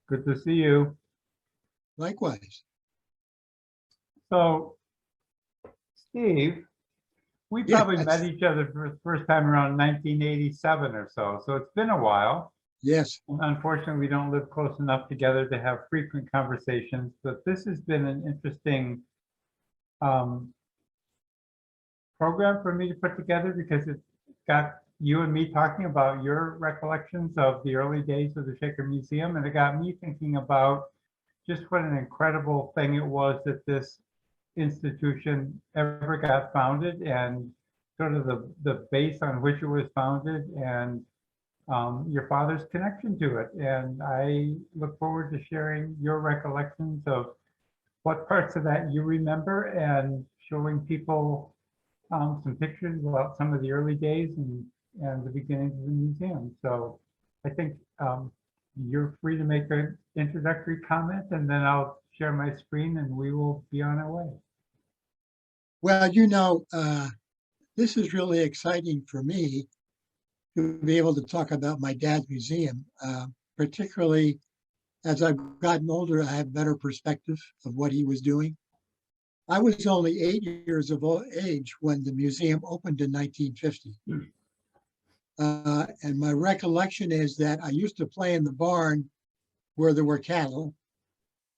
Good to see you. Likewise. So, Steve, we Yeah, probably met each other for the first time around 1987 or so. So it's been a while. Yes. Unfortunately, we don't live close enough together to have frequent conversations, but this has been an interesting program for me to put together because it's got you and me talking about your recollections of the early days of the Shaker Museum, and it got me thinking about just what an incredible thing it was that this institution ever got founded and sort of the base on which it was founded and your father's connection to it. And I look forward to sharing your recollections of what parts of that you remember and showing people some pictures about some of the early days and the beginnings of the museum. So I think you're free to make an introductory comment, and then I'll share my screen and we will be on our way. Well, this is really exciting for me to be able to talk about my dad's museum, particularly as I've gotten older, I have better perspective of what he was doing. I was only 8 years of age when the museum opened in 1950. And my recollection is that I used to play in the barn where there were cattle.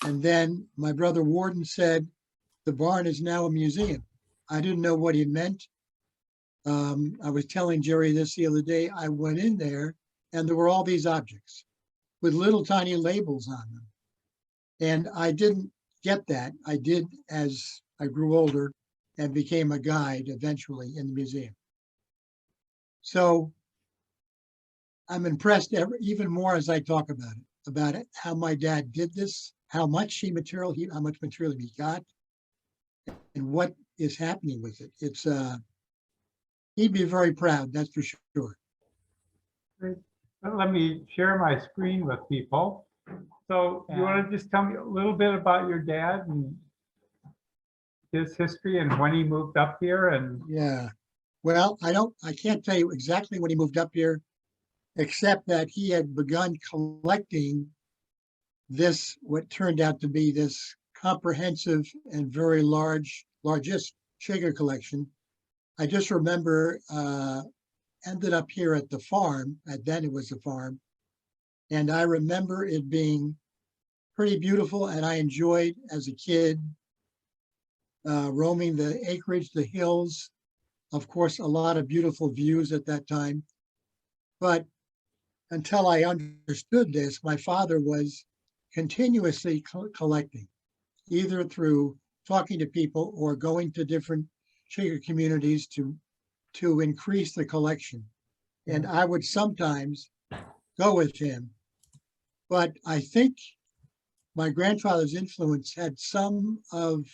And then my brother Warden said, the barn is now a museum. I didn't know what he meant. I was telling Jerry this the other day. I went in there and there were all these objects with little tiny labels on them. And I didn't get that. I did as I grew older and became a guide eventually in the museum. So I'm impressed even more as I talk about it, how my dad did this, how much material he got, and what is happening with it. It's he'd be very proud, that's for sure. Great. Let me share my screen with people. So you want to just tell me a little bit about your dad and his history and when he moved up here? And yeah, well, I can't tell you exactly when he moved up here, except that he had begun collecting this, what turned out to be this comprehensive and very largest Shaker collection. I just remember ended up here at the farm, then it was a farm, and I remember it being pretty beautiful, and I enjoyed as a kid roaming the acreage, the hills, of course, a lot of beautiful views at that time. But until I understood this, my father was continuously collecting, either through talking to people or going to different Shaker communities to increase the collection. And I would sometimes go with him. But I think my grandfather's influence had some of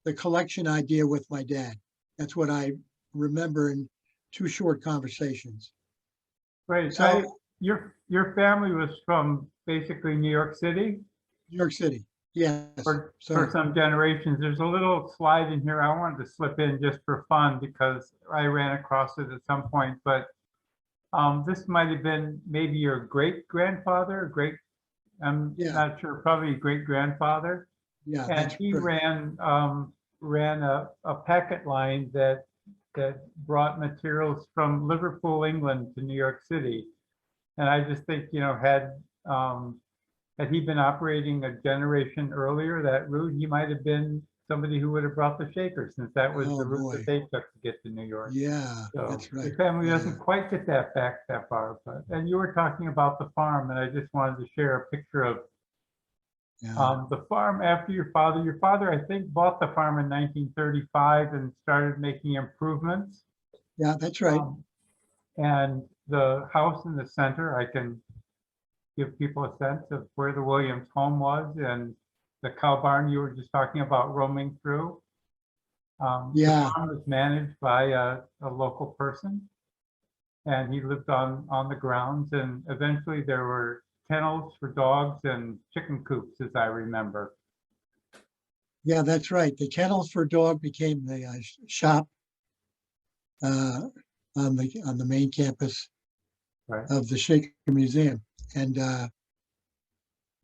the collection idea with my dad. That's what I remember in 2 short conversations. right, So your family was from basically New York City? New York City, yes. For some generations. There's a little slide in here I wanted to slip in just for fun because I ran across it at some point, but this might have been maybe your great-grandfather, I'm not sure, probably great-grandfather. Yeah, And that's he correct. ran a packet line that brought materials from Liverpool, England to New York City. And I just think, had he been operating a generation earlier, that route, he might have been somebody who would have brought the Shaker, since that was the route that they took to get to New York. Yeah, So that's right. the family doesn't quite get that back that far. But and you were talking about the farm, and I just wanted to share a picture of the farm after your father. Your father, I think, bought the farm in 1935 and started making improvements. Yeah, that's right. And the house in the center, I can give people a sense of where the Williams home was, and the cow barn you were just talking about roaming through. The farm was managed by a local person, and he lived on the grounds, and eventually there were kennels for dogs and chicken coops, as I remember. Yeah, that's right. The kennels for dog became the shop on the main campus of the Shaker Museum. And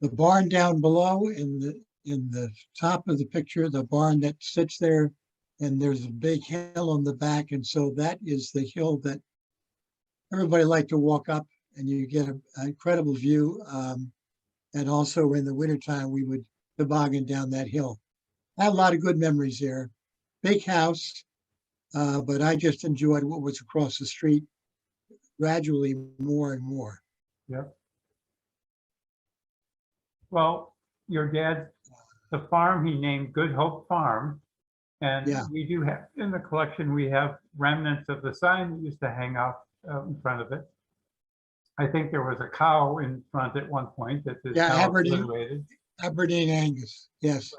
the barn down below in the top of the picture, the barn that sits there, and there's a big hill on the back. And so that is the hill that everybody liked to walk up, and you get an incredible view. And also in the wintertime, we would toboggan down that hill. I had a lot of good memories there. Big house, but I just enjoyed what was across the street gradually more and more. Yep. Well, your dad, the farm he named Good Hope Farm. And Yeah. we do have, in the collection, we have remnants of the sign that used to hang out in front of it. I think there was a cow in front at one point that is Yeah, now obliterated. Aberdeen Angus, yes.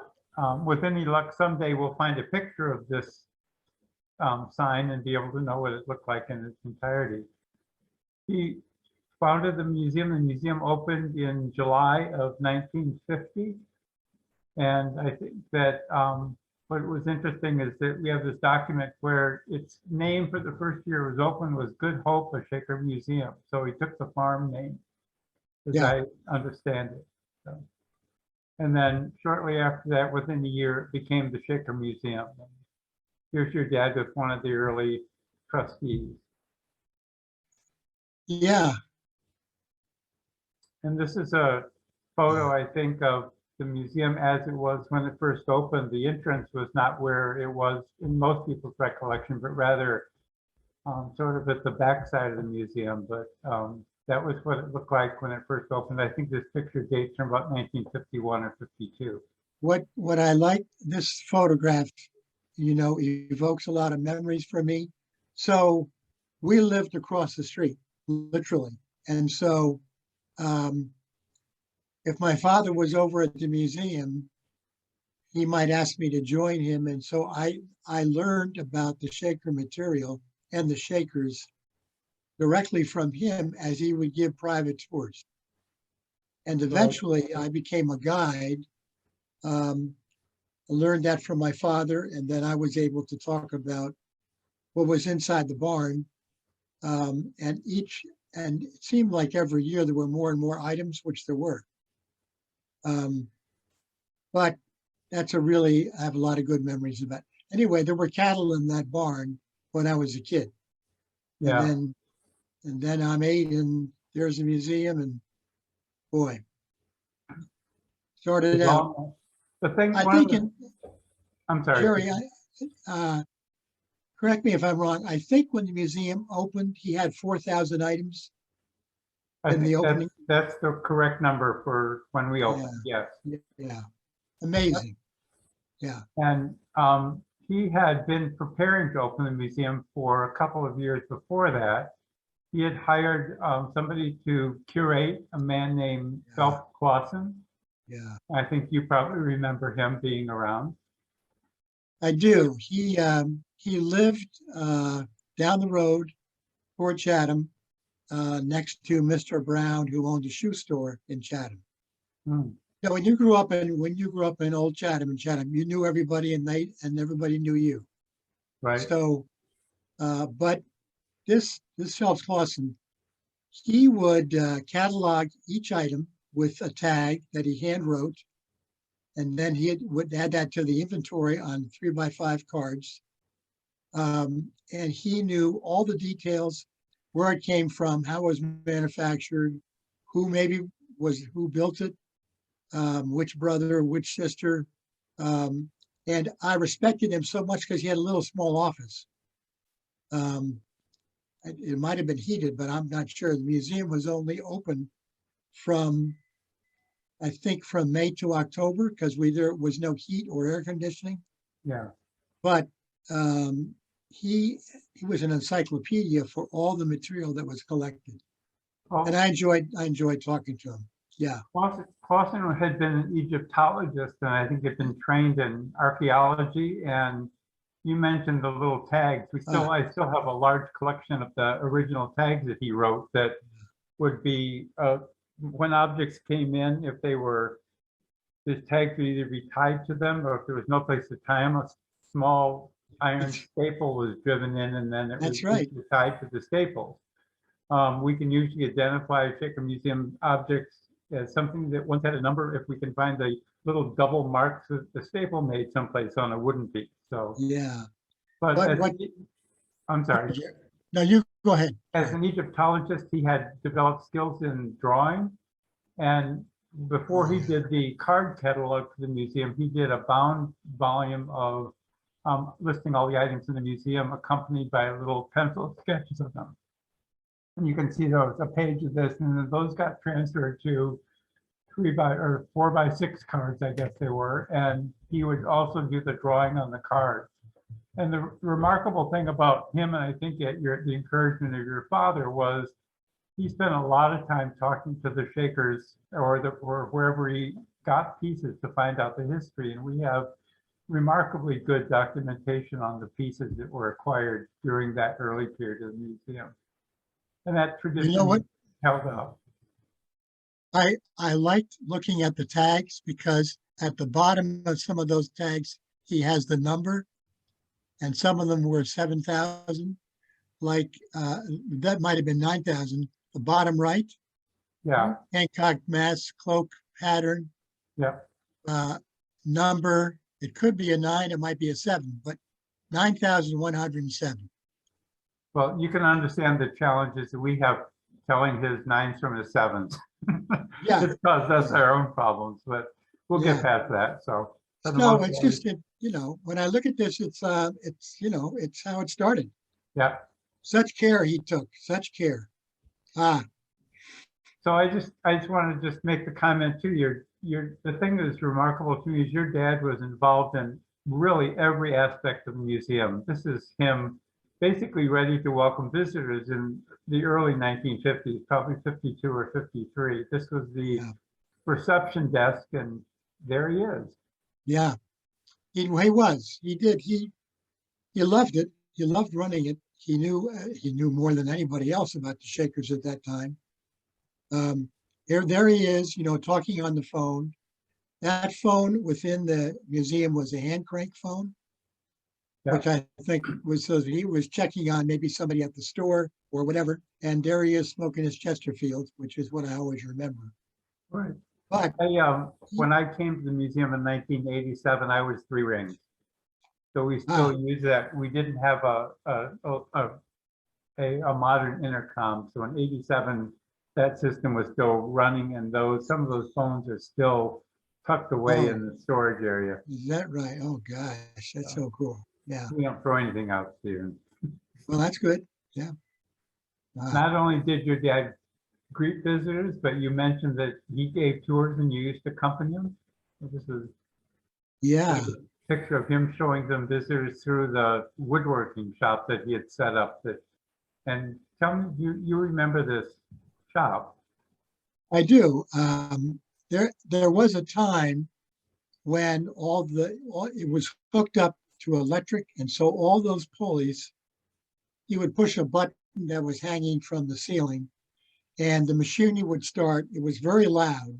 With any luck, someday we'll find a picture of this sign and be able to know what it looked like in its entirety. He founded the museum. The museum opened in July of 1950. And I think that what was interesting is that we have this document where its name for the first year it was open was Good Hope, a Shaker Museum. So he took the farm name, as Yeah. I understand it. So, and then shortly after that, within a year, it became the Shaker Museum. Here's your dad with one of the early trustees. Yeah, And this is a photo, I think, of the museum as it was when it first opened. The entrance was not where it was in most people's recollection, but rather sort of at the back side of the museum. But that was what it looked like when it first opened. I think this picture dates from about 1951 or 52. what I like, this photograph, evokes a lot of memories for me. So we lived across the street, literally. And so if my father was over at the museum, he might ask me to join him. And so I learned about the shaker material and the shakers directly from him as he would give private tours. And eventually I became a guide. I learned that from my father, and then I was able to talk about what was inside the barn. And it seemed like every year there were more and more items, which there were. But I have a lot of good memories of that. Anyway, there were cattle in that barn when I was a kid. Yeah. And then I'm 8 and there's a museum, and boy, started out. The thing, I think, I'm sorry. Jerry, correct me if I'm wrong. I think when the museum opened, he had 4,000 items. I in the think opening. that's the correct number for when we opened. Yes. Yeah. Amazing. Yeah. And he had been preparing to open the museum for a couple of years before that. He had hired somebody to curate, a man named Lawson. Yeah. I think you probably remember him being around. I do. He lived down the road, Old Chatham, next to Mr. Brown, who owned a shoe store in Chatham. So when you grew up in Old Chatham, you knew everybody, and everybody knew you. Right. So, but this Phelps Lawson, he would catalog each item with a tag that he hand wrote, and then he would add that to the inventory on 3x5 cards. And he knew all the details, where it came from, how it was manufactured, who built it, which brother, which sister. And I respected him so much because he had a little small office. It might have been heated, but I'm not sure. The museum was only open from May to October, because there was no heat or air conditioning. Yeah. But he was an encyclopedia for all the material that was collected. And I enjoyed talking to him. Yeah. Lawson had been an Egyptologist, and I think had been trained in archaeology. And you mentioned the little tags. I still have a large collection of the original tags that he wrote that would be when objects came in, if they were, these tags would either be tied to them, or if there was no place to tie them, a small iron staple was driven in, and then it was tied to the staples. We can usually identify Shaker Museum objects as something that once had a number, if we can find the little double marks that the staple made someplace on a wooden piece. So, Yeah. but But as, what, I'm sorry, no, you go ahead. as an Egyptologist, he had developed skills in drawing. And before he did the card catalog for the museum, he did a bound volume of listing all the items in the museum, accompanied by little pencil sketches of them. And you can see those, a page of this, and then those got transferred to 4x6 cards, I guess they were. And he would also do the drawing on the cards. And the remarkable thing about him, and I think at the encouragement of your father, was he spent a lot of time talking to the Shakers or wherever he got pieces to find out the history. And we have remarkably good documentation on the pieces that were acquired during that early period of the museum. And that tradition, You know what? held up. I liked looking at the tags because at the bottom of some of those tags, he has the number, and some of them were 7,000. Like that might have been 9,000. The bottom right, Yeah, Hancock mask, cloak pattern, yeah. number. It could be a 9, it might be a 7, but 9,107. Well, you can understand the challenges that we have telling his 9s from his 7s. Yeah. It's caused us our own problems, but we'll get past that. So No, it's just that, when I look at this, it's how it started. yeah. Such care he took, such care. So I just want to just make the comment too. The thing that is remarkable to me is your dad was involved in really every aspect of the museum. This is him basically ready to welcome visitors in the early 1950s, probably 52 or 53. This was the reception desk, and there he is. Yeah, he was. He did. He loved it. He loved running it. He knew more than anybody else about the Shakers at that time. There he is, talking on the phone. That phone within the museum was a hand crank phone, which I think was so he was checking on maybe somebody at the store or whatever. And there he is smoking his Chesterfield, which is what I always remember. Right. But when I came to the museum in 1987, I was 3 rings. So we still use that. We didn't have a modern intercom. So in 87, that system was still running, and some of those phones are still tucked away in the storage area. Is that right? Oh gosh, that's so cool. Yeah. We don't throw anything out, Stephen. Well, that's good. Yeah. Not only did your dad greet visitors, but you mentioned that he gave tours and you used to accompany him. So this is a picture of him showing them visitors through the woodworking shop that he had set up. And tell me, you remember this shop? I do. There was a time when it was hooked up to electric, and so all those pulleys, you would push a button that was hanging from the ceiling, and the machinery would start. It was very loud,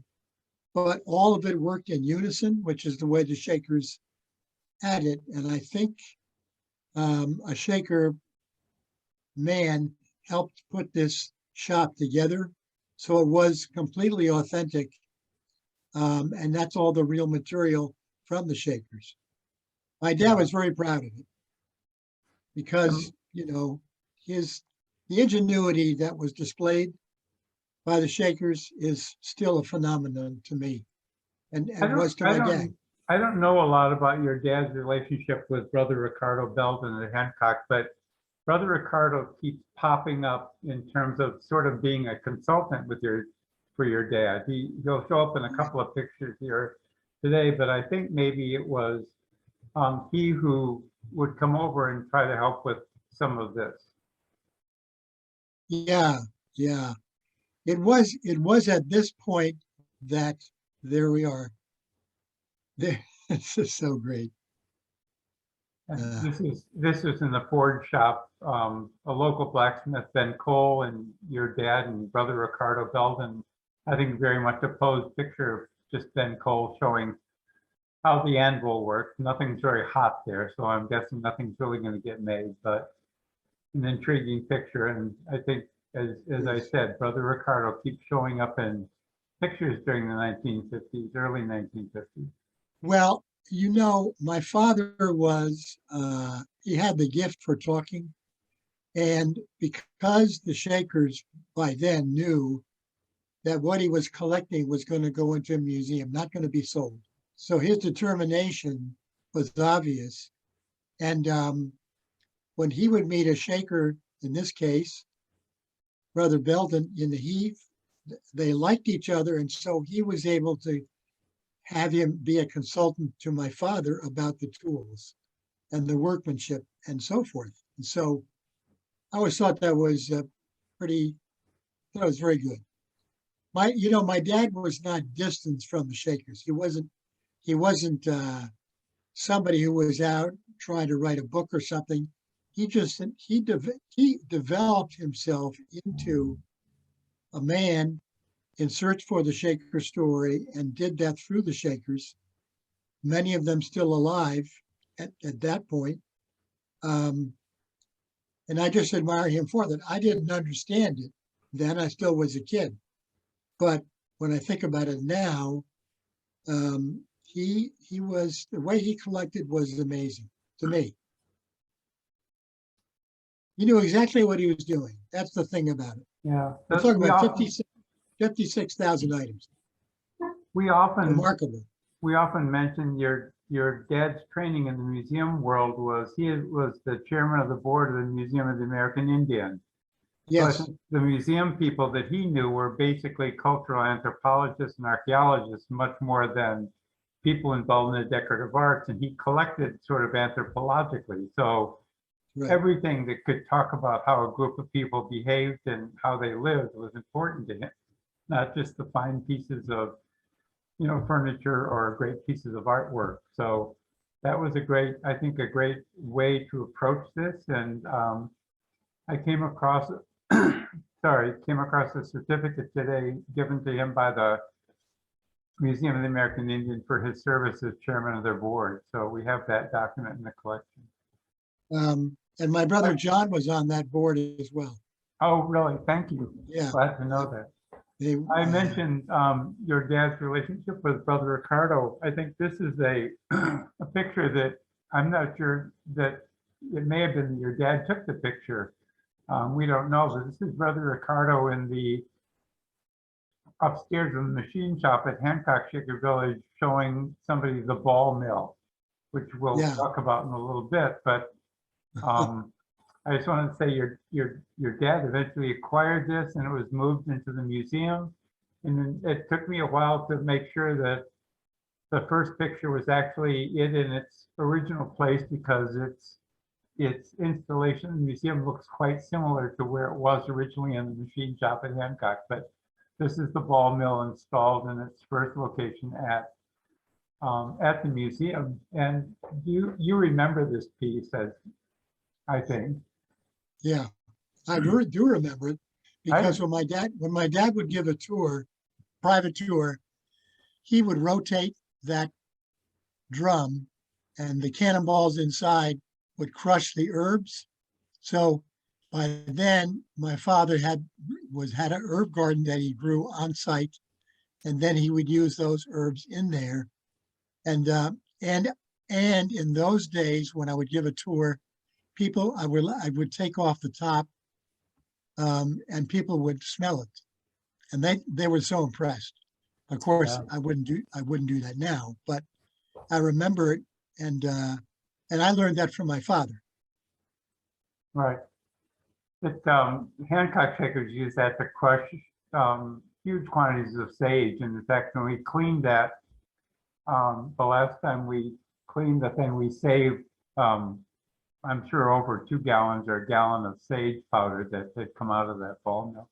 but all of it worked in unison, which is the way the Shakers had it. And I think a Shaker man helped put this shop together, so it was completely authentic. And that's all the real material from the Shakers. My dad was very proud of it because, the ingenuity that was displayed by the Shakers is still a phenomenon to me, and was to my dad. I don't know a lot about your dad's relationship with Brother Ricardo Belden at Hancock, but Brother Ricardo keeps popping up in terms of sort of being a consultant for your dad. He'll show up in a couple of pictures here today, but I think maybe it was he who would come over and try to help with some of this. Yeah. It was at this point that there we are. This is so great. This is in the forge shop. A local blacksmith, Ben Cole, and your dad and Brother Ricardo Belden. I think very much a posed picture of just Ben Cole showing how the anvil works. Nothing's very hot there, so I'm guessing nothing's really going to get made, but an intriguing picture. And I think, as I said, Brother Ricardo keeps showing up in pictures during the 1950s, early 1950s. Well, you know, my father was, he had the gift for talking. And because the Shakers by then knew that what he was collecting was going to go into a museum, not going to be sold. So his determination was obvious. And when he would meet a Shaker, in this case, Brother Belden in the Heath, they liked each other. And so he was able to have him be a consultant to my father about the tools and the workmanship and so forth. And so I always thought that was pretty, that was very good. My dad was not distanced from the Shakers. He wasn't somebody who was out trying to write a book or something. He developed himself into a man in search for the Shaker story and did that through the Shakers, many of them still alive at that point. And I just admire him for that. I didn't understand it then. I still was a kid. But when I think about it now, he was, the way he collected was amazing to me. He knew exactly what he was doing. That's the thing about it. Yeah. We're talking about 56,000 items. We often Remarkable. we often mention your dad's training in the museum world was he was the chairman of the board of the Museum of the American Indian. Yes. So the museum people that he knew were basically cultural anthropologists and archaeologists, much more than people involved in the decorative arts. And he collected sort of anthropologically. So Right. everything that could talk about how a group of people behaved and how they lived was important to him, not just the fine pieces of, furniture or great pieces of artwork. So that was I think a great way to approach this. And I came across, came across a certificate today given to him by the Museum of the American Indian for his service as chairman of their board. So we have that document in the collection. And my brother John was on that board as well. Oh, really? Thank you. Yeah. Glad to know that. I mentioned your dad's relationship with Brother Ricardo. I think this is a picture that I'm not sure that it may have been your dad took the picture. We don't know, but this is Brother Ricardo in the upstairs in the machine shop at Hancock Shaker Village showing somebody the ball mill, which we'll talk about in a little bit. But I just wanted to say your dad eventually acquired this and it was moved into the museum. And then it took me a while to make sure that the first picture was actually it in its original place, because its installation in the museum looks quite similar to where it was originally in the machine shop at Hancock. But this is the ball mill installed in its first location at the museum. And you remember this piece, as I think. Yeah, I do remember it, because when my dad would give a tour, private tour, he would rotate that drum and the cannonballs inside would crush the herbs. So by then my father had an herb garden that he grew on site, and then he would use those herbs in there. And in those days when I would give a tour, I would take off the top, and people would smell it, and they were so impressed. Of course, I wouldn't do that now, but I remember it, and I learned that from my father. Right. Hancock Shakers use that to crush huge quantities of sage, and in fact, when we cleaned that, the last time we cleaned the thing, we saved I'm sure over 2 gallons or a gallon of sage powder that had come out of that ball mill.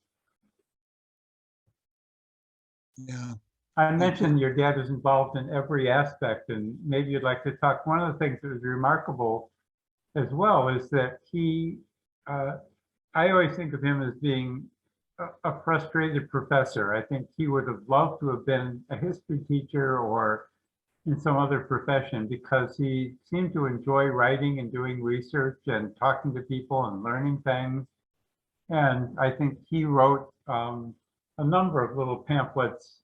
Yeah. I mentioned your dad is involved in every aspect, and maybe you'd like to talk. One of the things that was remarkable as well is that I always think of him as being a frustrated professor. I think he would have loved to have been a history teacher or in some other profession, because he seemed to enjoy writing and doing research and talking to people and learning things. And I think he wrote a number of little pamphlets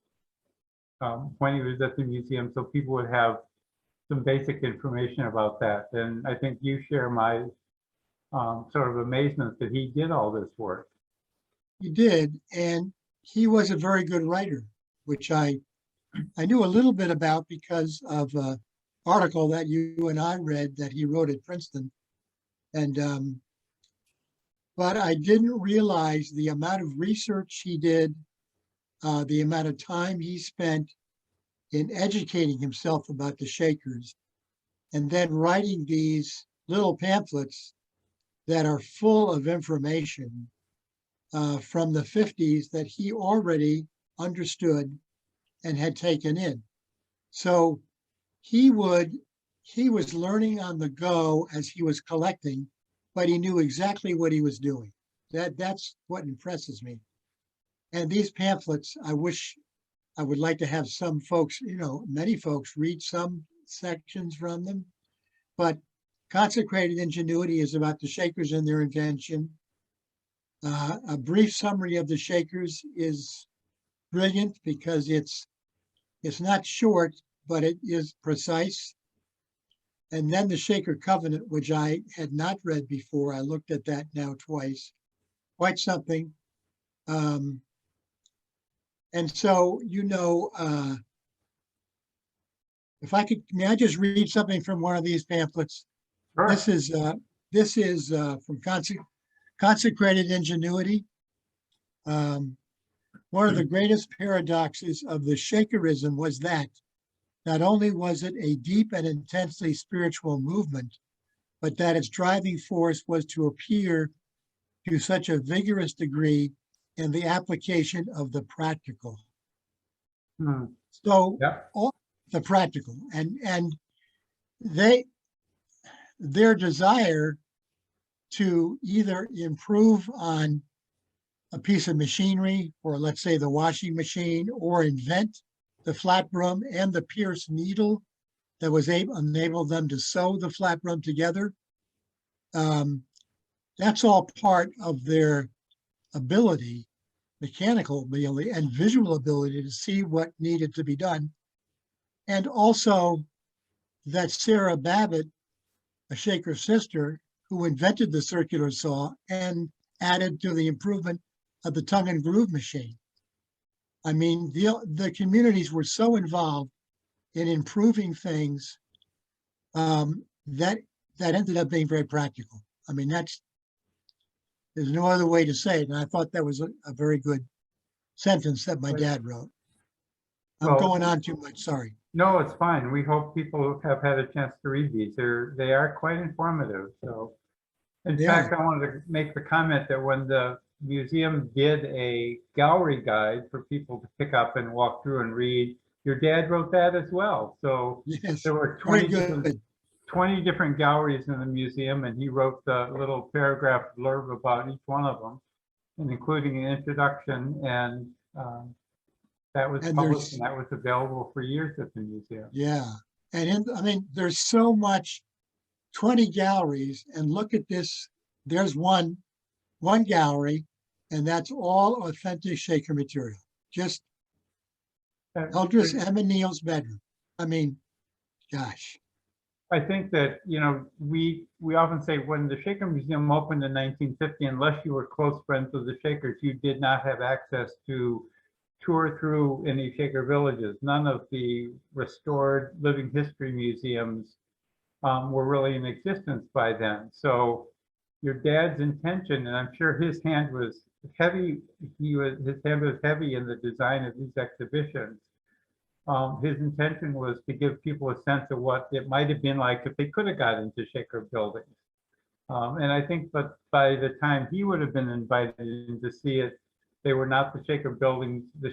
when he was at the museum, so people would have some basic information about that. And I think you share my sort of amazement that he did all this work. He did, and he was a very good writer, which I knew a little bit about because of an article that you and I read that he wrote at Princeton. And but I didn't realize the amount of research he did, the amount of time he spent in educating himself about the Shakers, and then writing these little pamphlets that are full of information from the 50s that he already understood and had taken in. So he was learning on the go as he was collecting, but he knew exactly what he was doing. That's what impresses me. And these pamphlets, I would like to have some folks, many folks read some sections from them, but Consecrated Ingenuity is about the Shakers and their invention. A brief summary of the Shakers is brilliant because it's not short, but it is precise. And then the Shaker Covenant, which I had not read before. I looked at that now twice. Quite something. And so, if I could, may I just read something from one of these pamphlets? Sure. This is from Consecrated Ingenuity. One of the greatest paradoxes of the Shakerism was that not only was it a deep and intensely spiritual movement, but that its driving force was to appear to such a vigorous degree in the application of the practical. So Yeah. all the practical and their desire to either improve on a piece of machinery, or let's say the washing machine, or invent the flat broom and the pierced needle that was enabled them to sew the flat broom together. That's all part of their ability, mechanical ability and visual ability to see what needed to be done. And also that Sarah Babbitt, a Shaker sister, who invented the circular saw and added to the improvement of the tongue and groove machine. I mean, the communities were so involved in improving things that ended up being very practical. I mean, there's no other way to say it. And I thought that was a very good sentence that my dad wrote. I'm going on too much, sorry. No, it's fine. We hope people have had a chance to read these. They are quite informative. So, in fact, I wanted to make the comment that when the museum did a gallery guide for people to pick up and walk through and read, your dad wrote that as well. So yes, there were 20 different galleries in the museum, and he wrote the little paragraph blurb about each one of them, and including an introduction, and that was published and that was available for years at the museum. Yeah, and there's so much, 20 galleries, and look at this. There's one gallery, and that's all authentic Shaker material. Just Eldris Emma Neal's bedroom. I mean, gosh. I think that, we often say when the Shaker Museum opened in 1950, unless you were close friends with the Shakers, you did not have access to tour through any Shaker villages. None of the restored living history museums were really in existence by then. So your dad's intention, and I'm sure his hand was heavy, his hand was heavy in the design of these exhibitions. His intention was to give people a sense of what it might have been like if they could have got into Shaker buildings. And I think that by the time he would have been invited in to see it, they were not the Shaker buildings, the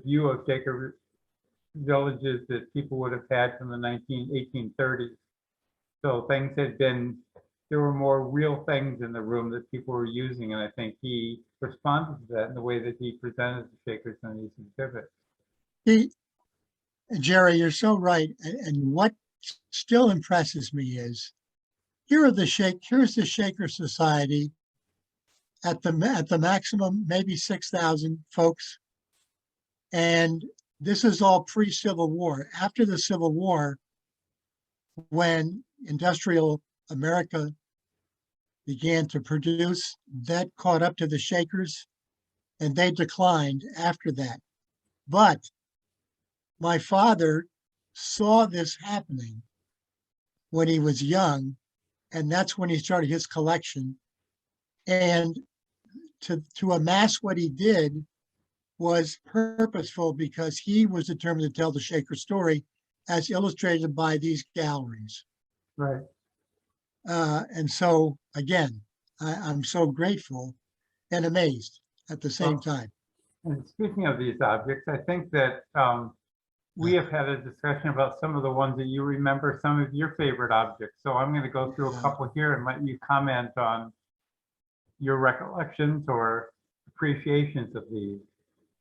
view of Shaker villages that people would have had from the 1830s. So things there were more real things in the room that people were using, and I think he responded to that in the way that he presented the Shakers in these exhibits. Jerry, you're so right. And what still impresses me is here's the Shaker Society at the maximum, maybe 6,000 folks. And this is all pre-Civil War. After the Civil War, when industrial America began to produce, that caught up to the Shakers, and they declined after that. But my father saw this happening when he was young, and that's when he started his collection. And to amass what he did was purposeful because he was determined to tell the Shaker story as illustrated by these galleries. Right. And so, again, I'm so grateful and amazed at the same time. And speaking of these objects, I think that we have had a discussion about some of the ones that you remember, some of your favorite objects. So I'm going to go through a couple here and let you comment on your recollections or appreciations of these.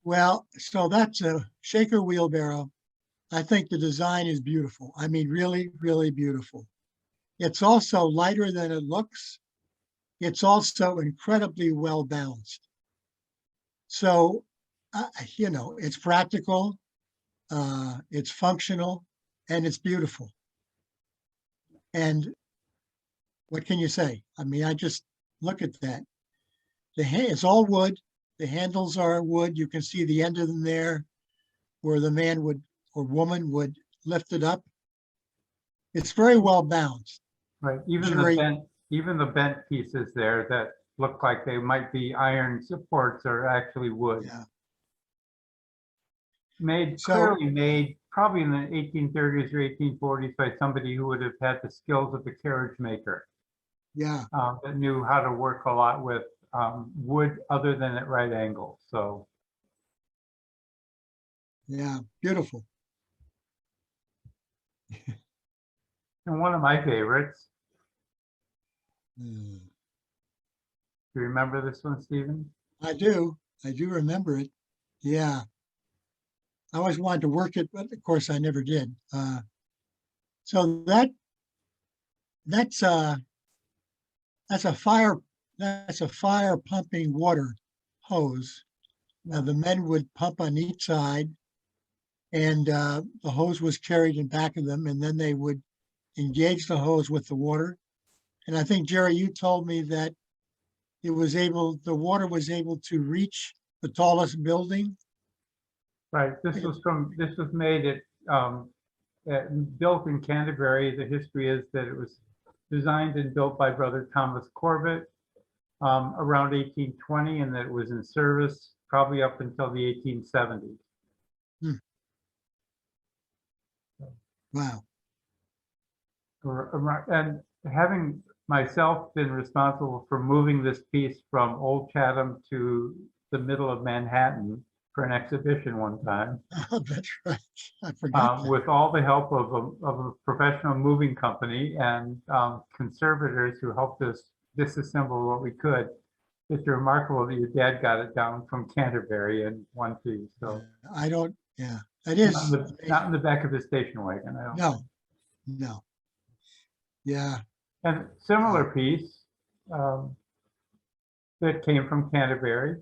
Well, so that's a Shaker wheelbarrow. I think the design is beautiful. I mean, really, really beautiful. It's also lighter than it looks. It's also incredibly well balanced. So, you know, it's practical, it's functional, and it's beautiful. And what can you say? I mean, I just look at that. It's all wood. The handles are wood. You can see the end of them there where the man would or woman would lift it up. It's very well balanced. Right. Jury- Even the bent pieces there that look like they might be iron supports are actually wood. Yeah. Clearly made probably in the 1830s or 1840s by somebody who would have had the skills of the carriage maker. Yeah. That knew how to work a lot with wood other than at right angles. So Yeah. Beautiful. and one of my favorites. Mm. Do you remember this one, Stephen? I do. I do remember it. Yeah. I always wanted to work it, but of course I never did. So that's a fire pumping water hose. Now the men would pump on each side, and the hose was carried in back of them, and then they would engage the hose with the water. And I think, Jerry, you told me that the water was able to reach the tallest building. Right. This was made built in Canterbury. The history is that it was designed and built by Brother Thomas Corbett around 1820, and that it was in service probably up until the 1870s. Wow. And having myself been responsible for moving this piece from Old Chatham to the middle of Manhattan for an exhibition one time. Oh, that's right. I forgot that. With all the help of a professional moving company and conservators who helped us disassemble what we could. It's remarkable that your dad got it down from Canterbury in one piece. So It is. Not in the back of his station wagon. I don't think. No. Yeah. And similar piece that came from Canterbury.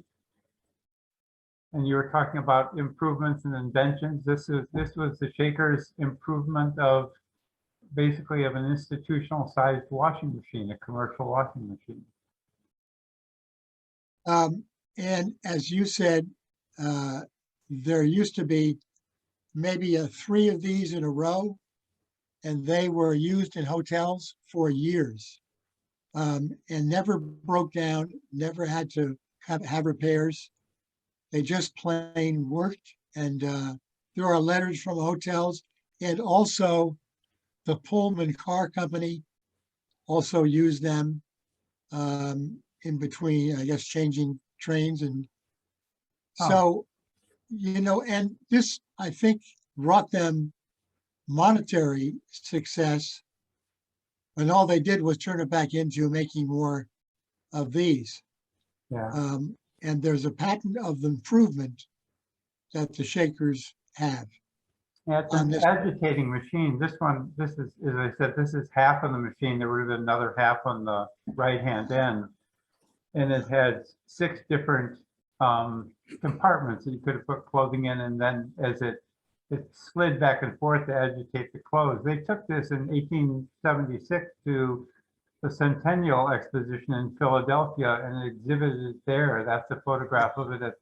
And you were talking about improvements and inventions. This was the Shaker's improvement of basically of an institutional sized washing machine, a commercial washing machine. And as you said, there used to be maybe 3 of these in a row, and they were used in hotels for years, and never broke down, never had to have repairs. They just plain worked. And there are letters from hotels, and also the Pullman Car Company also used them in between, I guess, changing trains. And so, you know, and this, I think, brought them monetary success, and all they did was turn it back into making more of these. Yeah. And there's a pattern of improvement that the Shakers have. Yeah, it's an agitating machine. This is, as I said, this is half of the machine. There would have been another half on the right-hand end. And it had 6 different compartments that you could have put clothing in. And then as it it slid back and forth to agitate the clothes. They took this in 1876 to the Centennial Exposition in Philadelphia and exhibited it there. That's a photograph of it at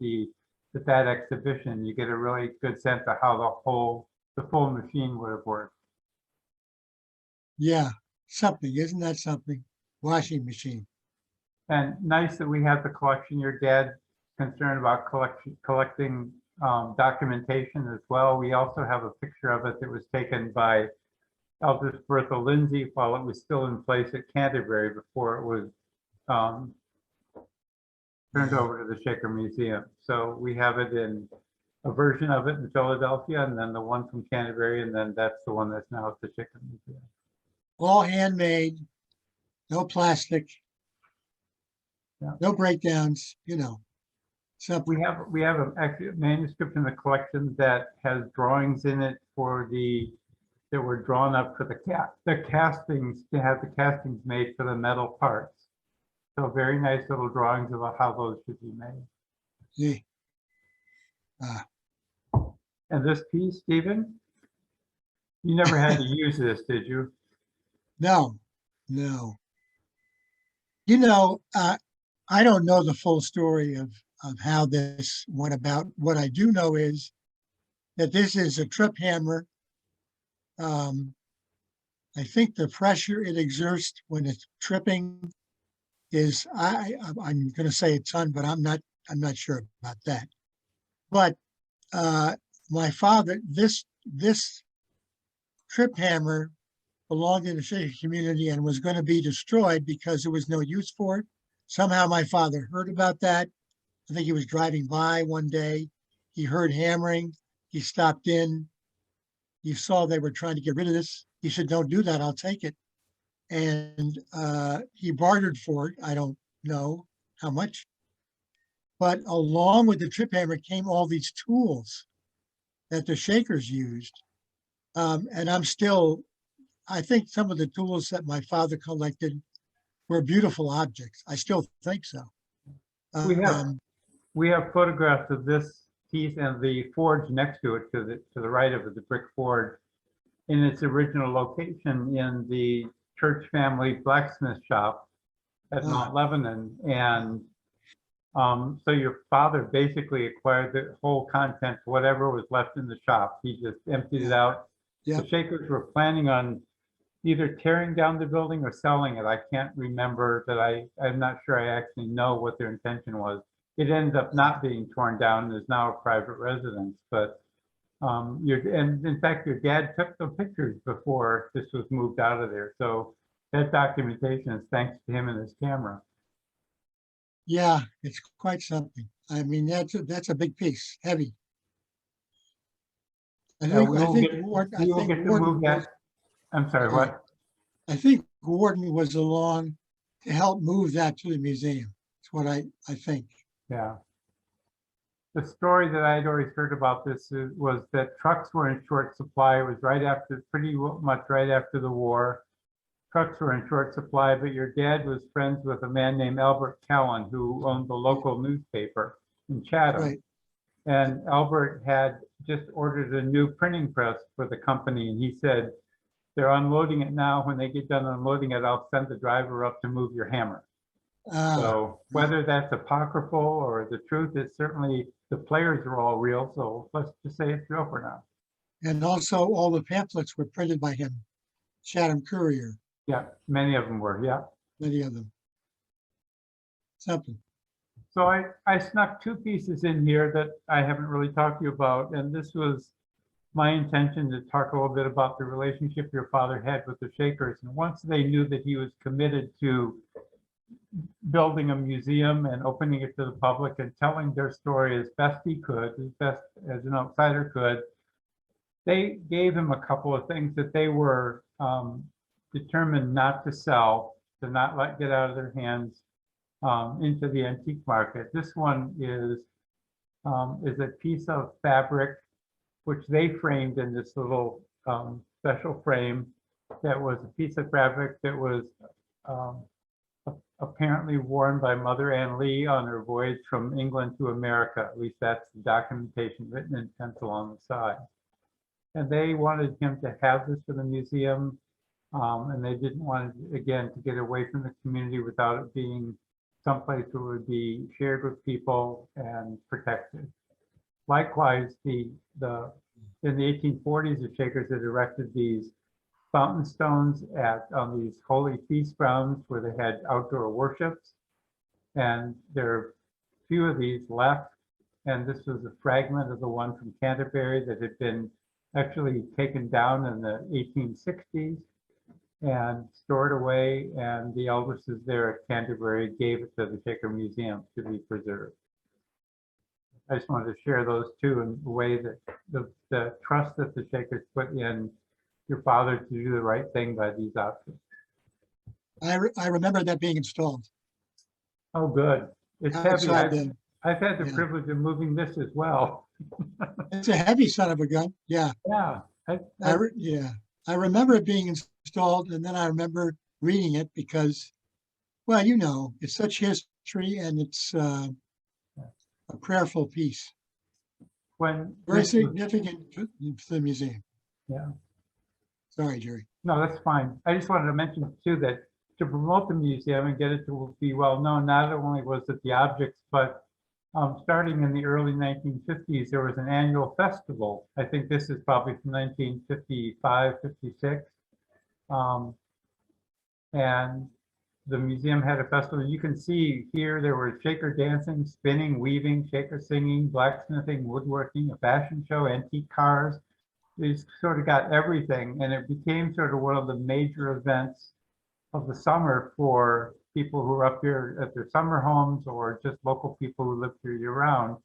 that exhibition. You get a really good sense of how the full machine would have worked. Yeah, something, isn't that something? Washing machine. And nice that we have the collection. Your dad's concerned about collecting documentation as well. We also have a picture of it that was taken by Eldridge Bertha Lindsay while it was still in place at Canterbury before it was turned over to the Shaker Museum. So we have it in a version of it in Philadelphia, and then the one from Canterbury, and then that's the one that's now at the Shaker Museum. All handmade, no plastic, no breakdowns, something. We have a manuscript in the collection that has drawings in it that were drawn up for the castings, to have the castings made for the metal parts. So very nice little drawings about how those should be made. Yeah. And this piece, Stephen, you never had to use this, did you? No. I don't know the full story of how this went about. What I do know is that this is a trip hammer. I think the pressure it exerts when it's tripping is, I'm going to say a ton, but I'm not sure about that. But my father, this trip hammer belonged in the Shaker community and was going to be destroyed because there was no use for it. Somehow my father heard about that. I think he was driving by one day. He heard hammering. He stopped in. He saw they were trying to get rid of this. He said, "Don't do that. I'll take it." And he bartered for it. I don't know how much. But along with the trip hammer came all these tools that the Shakers used. And I think some of the tools that my father collected were beautiful objects. I still think so. We have photographs of this piece and the forge next to it, to the right of it, the brick forge, in its original location in the Church family blacksmith shop at Mount Lebanon. And so your father basically acquired the whole content, whatever was left in the shop. He just emptied it out. Yeah. The Shakers were planning on either tearing down the building or selling it. I can't remember that. I'm not sure I actually know what their intention was. It ended up not being torn down and is now a private residence. But and in fact, your dad took the pictures before this was moved out of there. So that documentation is thanks to him and his camera. Yeah, it's quite something. I mean, that's a big piece, heavy. I think Gordon. I'm sorry, what? I think Gordon was along to help move that to the museum. That's what I think. Yeah. The story that I'd always heard about this was that trucks were in short supply. It was pretty much right after the war. Trucks were in short supply, but your dad was friends with a man named Albert Callan, who owned the local newspaper in Chatham. Right. And Albert had just ordered a new printing press for the company, and he said, "They're unloading it now. When they get done unloading it, I'll send the driver up to move your hammer." So whether that's apocryphal or the truth, it's certainly, the players are all real. So let's just say it's real for now. And also all the pamphlets were printed by him, Chatham Courier. Yeah, many of them were, yeah. Many of them. Something. So I snuck two pieces in here that I haven't really talked to you about. And this was my intention to talk a little bit about the relationship your father had with the Shakers. And once they knew that he was committed to building a museum and opening it to the public and telling their story as best he could, as best as an outsider could, they gave him a couple of things that they were determined not to sell, to not let get out of their hands into the antique market. This one is a piece of fabric which they framed in this little special frame. That was a piece of fabric that was apparently worn by Mother Ann Lee on her voyage from England to America. At least that's the documentation written in pencil on the side. And they wanted him to have this for the museum. And they didn't want, again, to get away from the community without it being someplace that would be shared with people and protected. Likewise, in the 1840s, the Shakers had erected these fountain stones on these holy feast grounds where they had outdoor worships. And there are few of these left. And this was a fragment of the one from Canterbury that had been actually taken down in the 1860s and stored away. And the Elvises there at Canterbury gave it to the Shaker Museum to be preserved. I just wanted to share those two in the way that the trust that the Shakers put in your father to do the right thing by these objects. I remember that being installed. Oh, good. It's heavy. Outside I've had the yeah. privilege of moving this as well. It's a heavy son of a gun. Yeah. Yeah. I remember it being installed, and then I remember reading it because, well, you know, it's such history, and it's a prayerful piece. When Very significant for the museum. Yeah. Sorry, Jerry. No, that's fine. I just wanted to mention too that to promote the museum and get it to be well known, not only was it the objects, but starting in the early 1950s, there was an annual festival. I think this is probably from 1955, 56. And the museum had a festival. You can see here there were Shaker dancing, spinning, weaving, Shaker singing, blacksmithing, woodworking, a fashion show, antique cars. They sort of got everything, and it became sort of one of the major events of the summer for people who are up here at their summer homes or just local people who live here year round.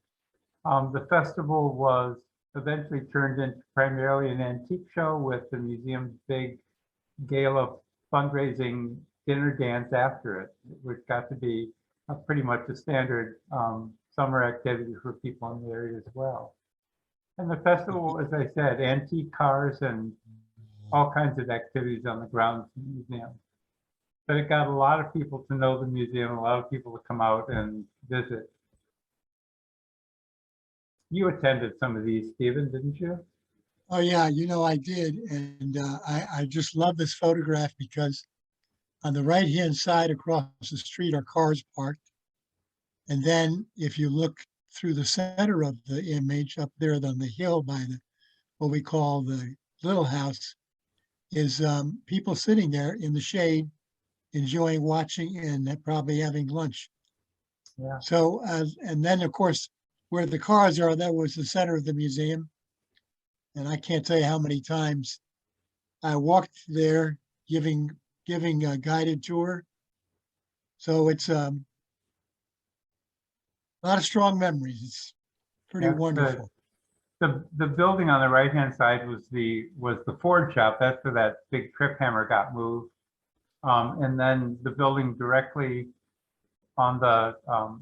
The festival was eventually turned into primarily an antique show with the museum's big gala fundraising dinner dance after it, which got to be pretty much a standard summer activity for people in the area as well. And the festival, as I said, antique cars and all kinds of activities on the grounds of the museum. But it got a lot of people to know the museum, a lot of people to come out and visit. You attended some of these, Stephen, didn't you? Oh, yeah, you know, I did. And I just love this photograph because on the right-hand side across the street are cars parked. And then if you look through the center of the image up there on the hill by what we call the little house is people sitting there in the shade, enjoying watching and probably having lunch. Yeah. So, and then of course, where the cars are, that was the center of the museum. And I can't tell you how many times I walked there giving a guided tour. So it's a lot of strong memories. It's pretty wonderful. The building on the right-hand side was the Ford shop. That's where that big trip hammer got moved. And then the building directly on the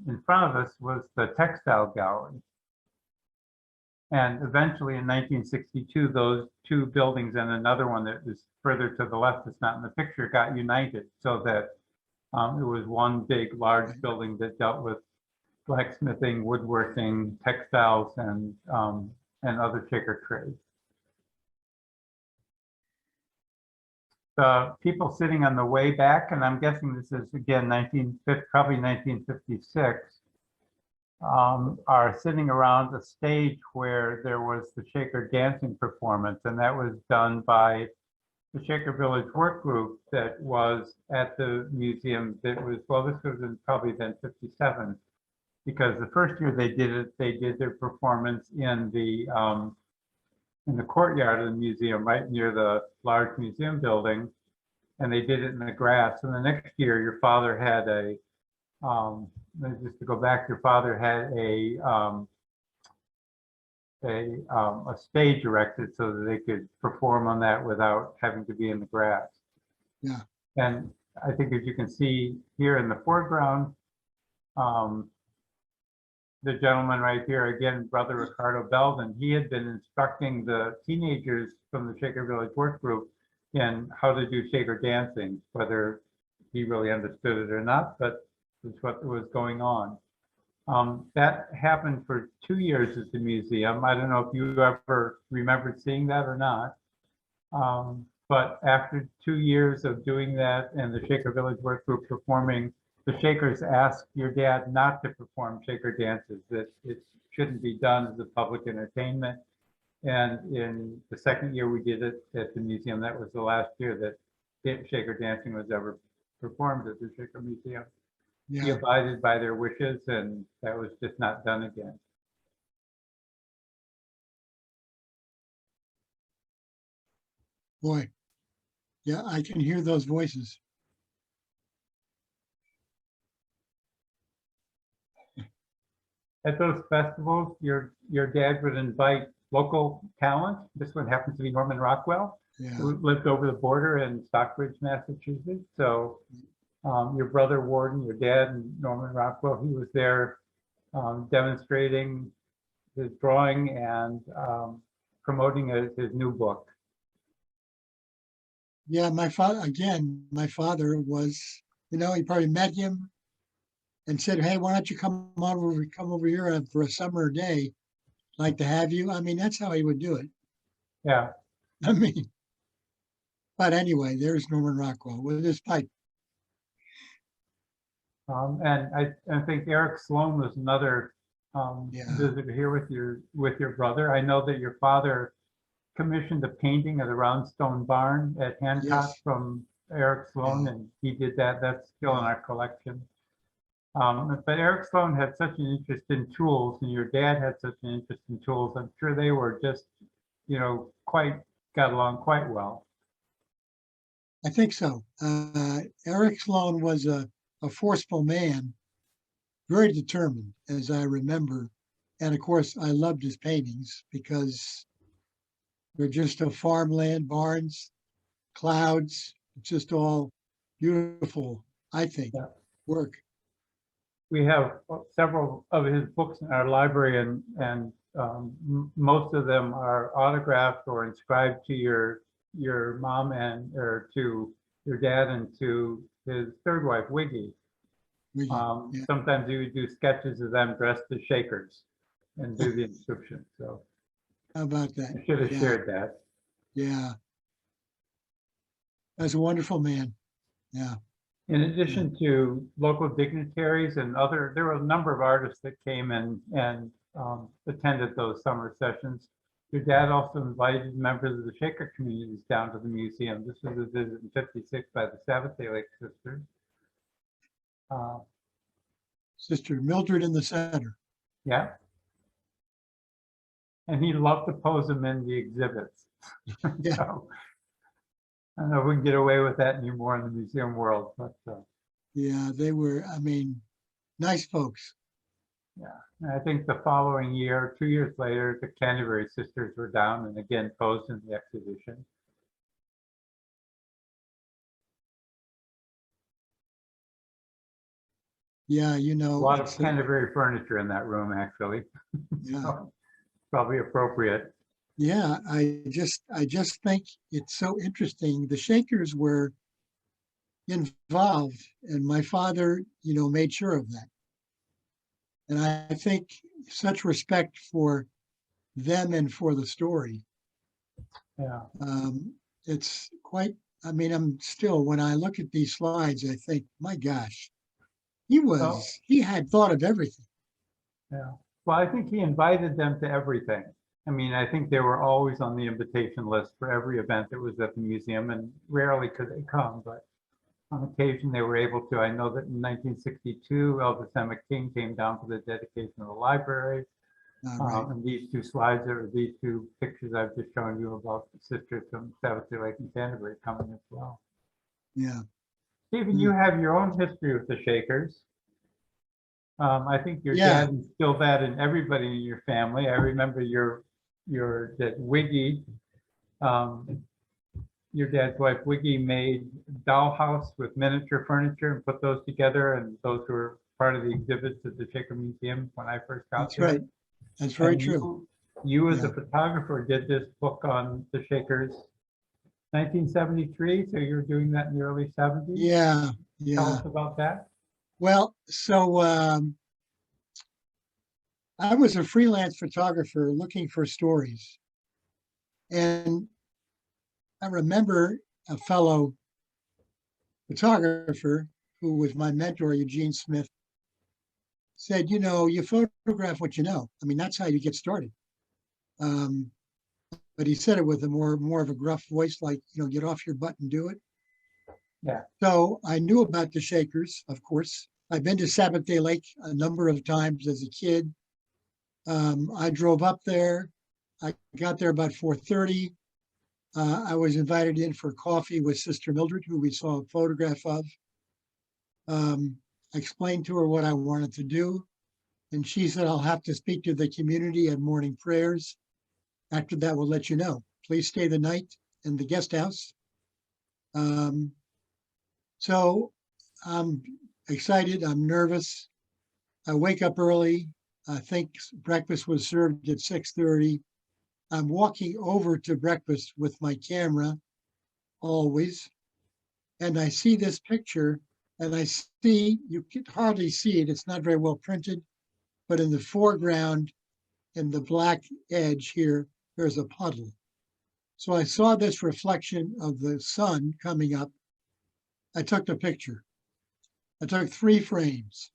in front of us was the textile gallery. And eventually in 1962, those two buildings and another one that is further to the left that's not in the picture got united so that it was one big, large building that dealt with blacksmithing, woodworking, textiles, and other Shaker trades. The people sitting on the way back, and I'm guessing this is again probably 1956, are sitting around a stage where there was the Shaker dancing performance, and that was done by the Shaker Village work group that was at the museum. That was, well, this was in probably then 57, because the first year they did it, they did their performance in the courtyard of the museum, right near the large museum building, and they did it in the grass. And the next year, your father had just to go back, your father had a stage erected so that they could perform on that without having to be in the grass. Yeah. And I think as you can see here in the foreground, the gentleman right here, again, Brother Ricardo Belden, he had been instructing the teenagers from the Shaker Village work group in how to do Shaker dancing, whether he really understood it or not, but it's what was going on. That happened for 2 years at the museum. I don't know if you ever remembered seeing that or not. But after 2 years of doing that and the Shaker Village Work Group performing, the Shakers asked your dad not to perform Shaker dances, that it shouldn't be done as a public entertainment. And in the second year we did it at the museum, that was the last year that Shaker dancing was ever performed at the Shaker Museum. He Yeah, abided by their wishes, and that was just not done again. boy. Yeah, I can hear those voices. At those festivals, your dad would invite local talent. This one happens to be Norman Rockwell, Yeah, who lived over the border in Stockbridge, Massachusetts. So your brother Warden, your dad, and Norman Rockwell, he was there demonstrating his drawing and promoting his new book. yeah. My father, again, my father was, he probably met him and said, "Hey, why don't you come over here for a summer day? Like to have you." I mean, that's how he would do it. Yeah. I mean, but anyway, there's Norman Rockwell with his pipe. And I think Eric Sloan was another Yeah, visitor here with your brother. I know that your father commissioned a painting of the Roundstone Barn at Hancock yes, from Eric Sloan, yeah, and he did that. That's still in yeah. our collection. But Eric Sloan had such an interest in tools, and your dad had such an interest in tools. I'm sure they were just, got along quite well. I think so. Eric Sloan was a forceful man, very determined, as I remember. And of course, I loved his paintings because they're just of farmland, barns, clouds. It's just all beautiful, I think, Yeah. work. We have several of his books in our library, and most of them are autographed or inscribed to your mom or to your dad and to his third wife, Wiggy. Really. Yeah. Sometimes he would do sketches of them dressed as Shakers and do the inscription. So How about that? I should have Yeah. shared that. Yeah. That's a wonderful man. Yeah. In Yeah. addition to local dignitaries and there were a number of artists that came and attended those summer sessions. Your dad also invited members of the Shaker communities down to the museum. This was a visit in '56 by the Sabbath-day Lake Sisters. Uh, Sister Mildred in the center. yeah, and he loved to pose them in the exhibits. Yeah. So I don't know if we can get away with that anymore in the museum world, but Yeah. They were, I mean, nice folks. yeah. And I think the following year, 2 years later, the Canterbury Sisters were down and again posed in the exhibition. Yeah. A lot of It's, Canterbury furniture in that room, actually. yeah. So probably appropriate. Yeah. I just think it's so interesting. The Shakers were involved, and my father, made sure of that. And I think such respect for them and for the story. Yeah. It's quite, I mean, I'm still, when I look at these slides, I think, my gosh, Well, he had thought of everything. yeah. Well, I think he invited them to everything. I mean, I think they were always on the invitation list for every event that was at the museum, and rarely could they come, but on occasion they were able to. I know that in 1962, Elvis Emmett King came down for the dedication of the library. Right. And these two slides or these two pictures I've just shown you about the sisters from Sabbath-day Lake and Canterbury coming as well. Yeah. Stephen, you Mm. have your own history with the Shakers. I think your Yeah. dad instilled that in everybody in your family. I remember that Wiggy, um, your dad's wife Wiggy made dollhouse with miniature furniture and put those together, and those were part of the exhibits at the Shaker Museum when I first got That's there. right. That's very And true. you as Yeah. a photographer did this book on the Shakers 1973, so you were doing that in the early 70s. Yeah. Tell Yeah. us about that. Well, so I was a freelance photographer looking for stories. And I remember a fellow photographer who was my mentor, Eugene Smith, said, you know, you photograph what you know. I mean, that's how you get started. Um, but he said it with a more of a gruff voice, like, you know, get off your butt and do it. Yeah. So I knew about the Shakers, of course. I've been to Sabbath Day Lake a number of times as a kid. I drove up there. I got there about 4:30. I was invited in for coffee with Sister Mildred, who we saw a photograph of. I explained to her what I wanted to do, and she said, I'll have to speak to the community at morning prayers. After that, we'll let you know. Please stay the night in the guest house. So I'm excited. I'm nervous. I wake up early. I think breakfast was served at 6:30. I'm walking over to breakfast with my camera always. And I see this picture and I see, you can hardly see it. It's not very well printed, but in the foreground, in the black edge here, there's a puddle. So I saw this reflection of the sun coming up. I took the picture. I took 3 frames.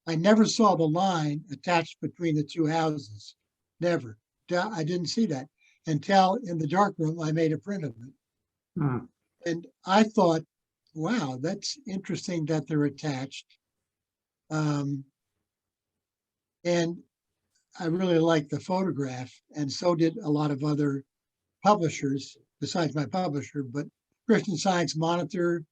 I never saw the line attached between the 2 houses. Never. I didn't see that until in the darkroom, I made a print of it. Hmm. And I thought, wow, that's interesting that they're attached. And I really liked the photograph, and so did a lot of other publishers besides my publisher, but Christian Science Monitor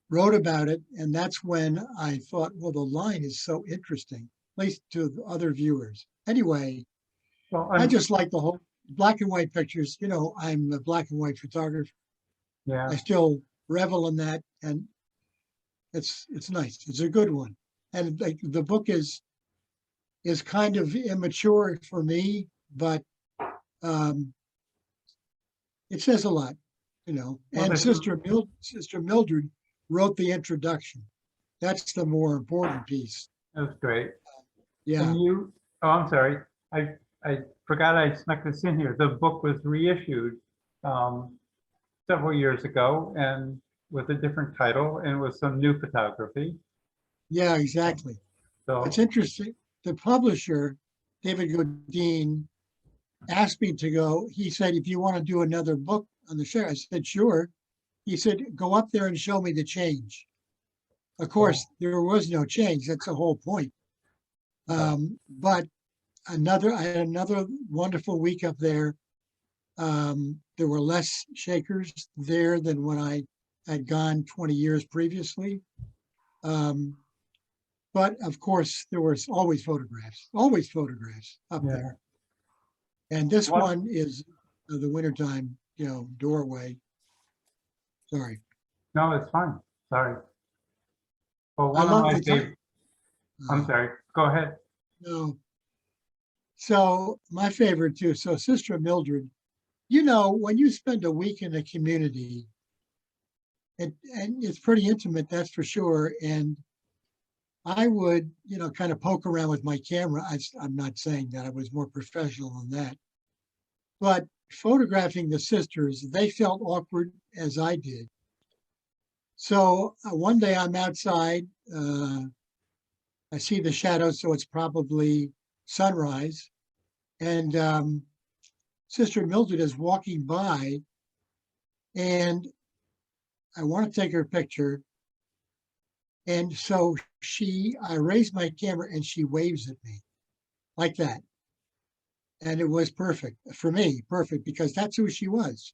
wrote about it. And that's when I thought, well, the line is so interesting, at least to the other viewers. Anyway, Well, I just like the whole black and white pictures. You know, I'm a black and white photographer. yeah. I still revel in that, and it's nice. It's a good one, and like the book is kind of immature for me, but it says a lot, you know. Well, And Sister Mildred wrote the introduction. That's the more important piece. that was great. Yeah, And you, oh, I'm sorry. I forgot I snuck this in here. The book was reissued several years ago and with a different title and with some new photography. yeah, exactly. So, It's interesting. The publisher, David Godine, asked me to go. He said, if you want to do another book on the show, I said, sure. He said, go up there and show me the change. Of course, there was no change. That's the whole point. But I had another wonderful week up there. There were less Shakers there than when I had gone 20 years previously. But of course, there was always photographs up yeah. there. And this What- one is the wintertime, you know, doorway. Sorry. No, it's fine. Sorry. Well, I one of love my the time. favorite, I'm sorry. Go ahead. No. So my favorite too. So Sister Mildred, you know, when you spend a week in a community, and it's pretty intimate, that's for sure. And I would, you know, kind of poke around with my camera. I'm not saying that I was more professional than that, but photographing the sisters, they felt awkward as I did. So one day I'm outside. I see the shadows, so it's probably sunrise. And Sister Mildred is walking by, and I want to take her picture. And so I raise my camera and she waves at me like that. And it was perfect for me, perfect, because that's who she was.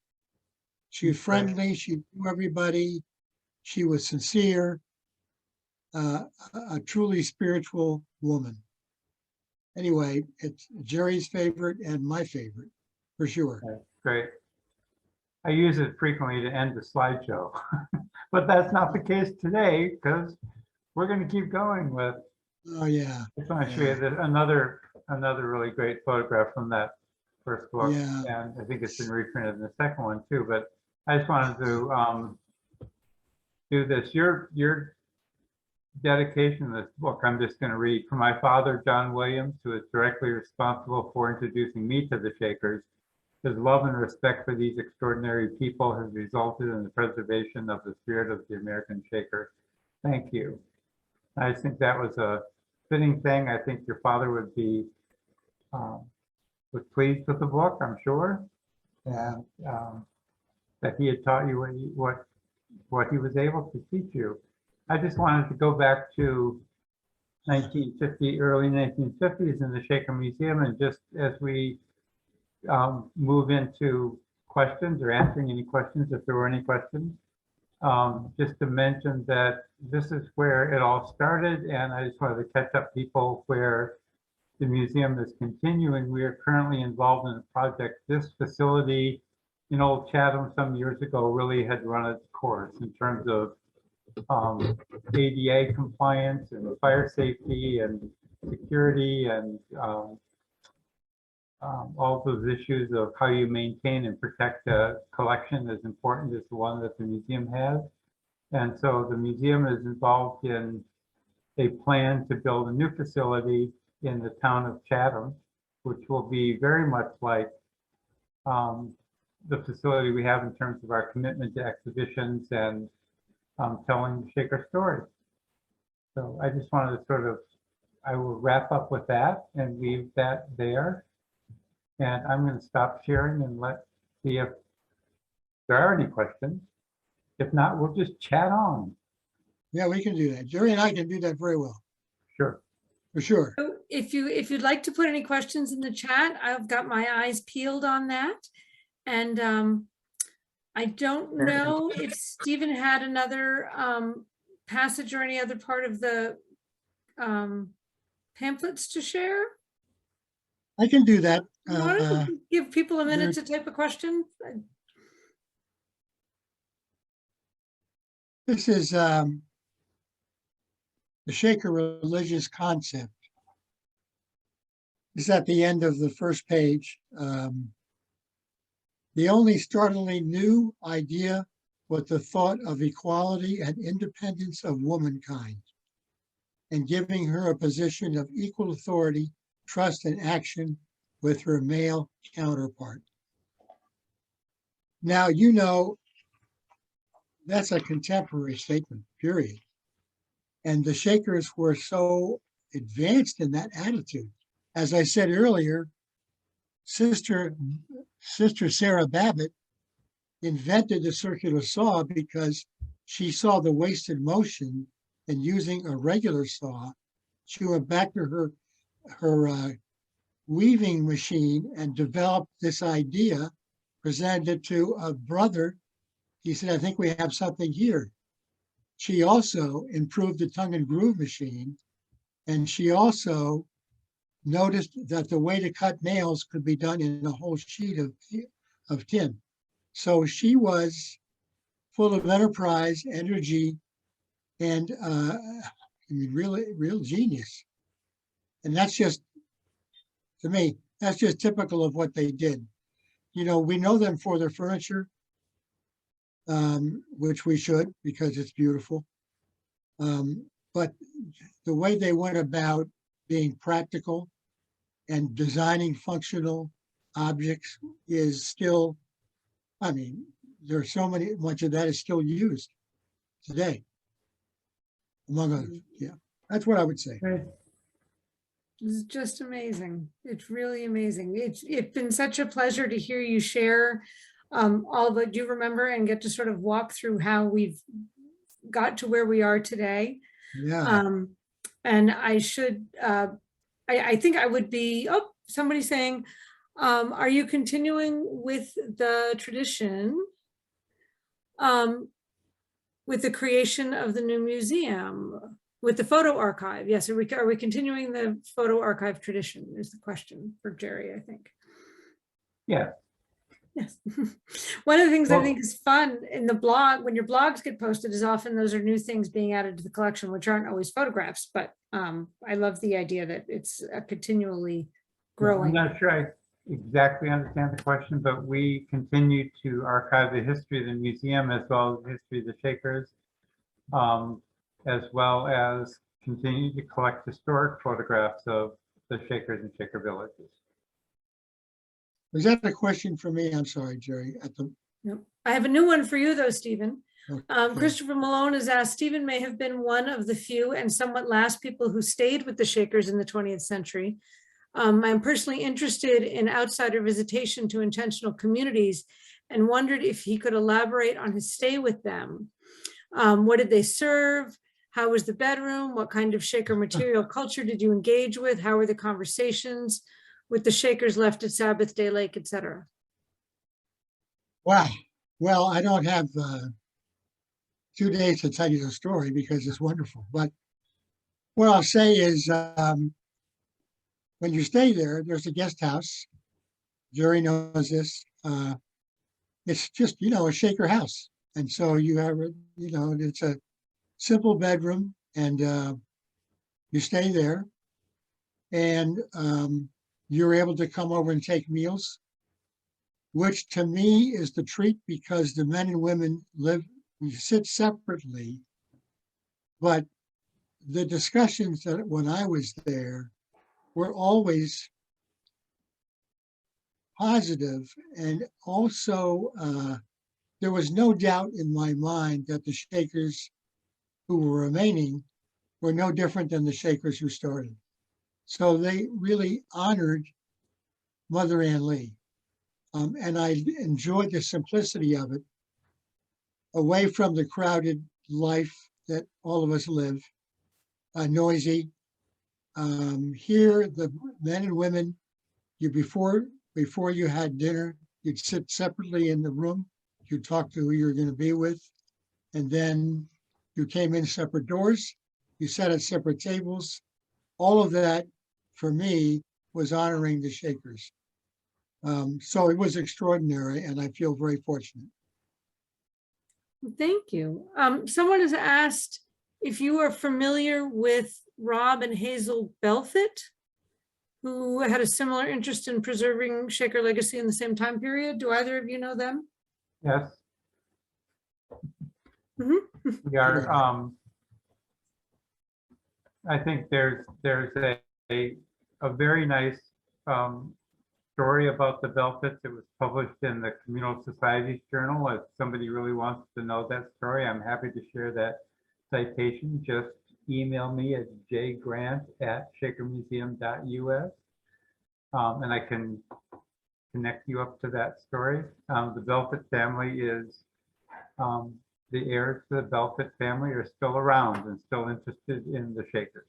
She was friendly. She knew everybody. She was sincere, a truly spiritual woman. Anyway, it's Jerry's favorite and my favorite, for sure. Okay, great. I use it frequently to end the slideshow, but that's not the case today because we're going to keep going with. Oh yeah. I just want to show you that another really great photograph from that first book, Yeah. and I think it's been reprinted in the second one too. But I just wanted to do this. Your dedication of this book, I'm just going to read. For my father, John Williams, who is directly responsible for introducing me to the Shakers, his love and respect for these extraordinary people has resulted in the preservation of the spirit of the American Shaker. Thank you. I think that was a fitting thing. I think your father would be was pleased with the book, I'm sure, and that he had taught you what he was able to teach you. I just wanted to go back to 1950, early 1950s in the Shaker Museum, and just as we move into questions or answering any questions, if there were any questions, just to mention that this is where it all started, and I just wanted to catch up people where the museum is continuing. We are currently involved in a project. This facility in Old Chatham some years ago really had run its course in terms of ADA compliance and fire safety and security and all those issues of how you maintain and protect a collection as important as the one that the museum has. And so the museum is involved in a plan to build a new facility in the town of Chatham, which will be very much like the facility we have in terms of our commitment to exhibitions and telling the Shaker story. So I just wanted to sort of, I will wrap up with that and leave that there. And I'm going to stop sharing and see if there are any questions. If not, we'll just chat on. Yeah, we can do that. Jerry and I can do that very well. Sure. For sure. So if you'd like to put any questions in the chat, I've got my eyes peeled on that. And I don't know if Stephen had another passage or any other part of the pamphlets to share. I can do that. Why don't you give people a minute to type a question? This is the Shaker religious concept. It's at the end of the first page. The only startlingly new idea was the thought of equality and independence of womankind, and giving her a position of equal authority, trust, and action with her male counterpart. Now, you know, that's a contemporary statement, period. And the Shakers were so advanced in that attitude. As I said earlier, Sister Sarah Babbitt invented the circular saw because she saw the wasted motion, and using a regular saw, she went back to her weaving machine and developed this idea, presented it to a brother. He said, I think we have something here. She also improved the tongue and groove machine, and she also noticed that the way to cut nails could be done in a whole sheet of tin. So she was full of enterprise, energy, and I mean, really, real genius. And that's just, to me, that's just typical of what they did. You know, we know them for their furniture, which we should because it's beautiful. But the way they went about being practical and designing functional objects is still, I mean, there's so much of that is still used today, among others. Yeah, that's what I would say. It's just amazing. It's really amazing. It's been such a pleasure to hear you share all that you remember and get to sort of walk through how we've got to where we are today. Yeah. And I should, I think I would be, oh, somebody's saying, are you continuing with the tradition with the creation of the new museum, with the photo archive? Yes, are we continuing the photo archive tradition is the question for Jerry, I think. Yeah. Yes. One of the things I think is fun in the blog, when your blogs get posted, is often those are new things being added to the collection, which aren't always photographs, but I love the idea that it's continually growing. I'm not sure I exactly understand the question, but we continue to archive the history of the museum as well as the history of the Shakers. as well as continue to collect historic photographs of the Shakers and Shaker villages. Was that a question for me? I'm sorry, Jerry. No. I have a new one for you though, Stephen. Okay. Christopher Malone has asked, Stephen may have been one of the few and somewhat last people who stayed with the Shakers in the 20th century. I'm personally interested in outsider visitation to intentional communities and wondered if he could elaborate on his stay with them. What did they serve? How was the bedroom? What kind of Shaker material culture did you engage with? How were the conversations with the Shakers left at Sabbath Day Lake, etc.? Wow. Well, I don't have 2 days to tell you the story because it's wonderful. But what I'll say is when you stay there, there's a guest house. Jerry knows this. It's just, a Shaker house. And so you have, it's a simple bedroom and you stay there and you're able to come over and take meals, which to me is the treat because the men and women we sit separately, but the discussions that when I was there were always positive, and also there was no doubt in my mind that the Shakers who were remaining were no different than the Shakers who started. So they really honored Mother Ann Lee. And I enjoyed the simplicity of it, away from the crowded life that all of us live, noisy. Here, the men and women, before you had dinner, you'd sit separately in the room, you'd talk to who you're going to be with, and then you came in separate doors, you sat at separate tables. All of that, for me, was honoring the Shakers. So it was extraordinary, and I feel very fortunate. Thank you. Someone has asked if you are familiar with Rob and Hazel Belfit, who had a similar interest in preserving Shaker legacy in the same time period. Do either of you know them? Yes. Mm-hmm. We are, I think there's a very nice story about the Belfits. It was published in the Communal Societies Journal. If somebody really wants to know that story, I'm happy to share that citation. Just email me at jgrant@shakermuseum.us, and I can connect you up to that story. The Belfit family is, the heirs to the Belfit family are still around and still interested in the Shakers.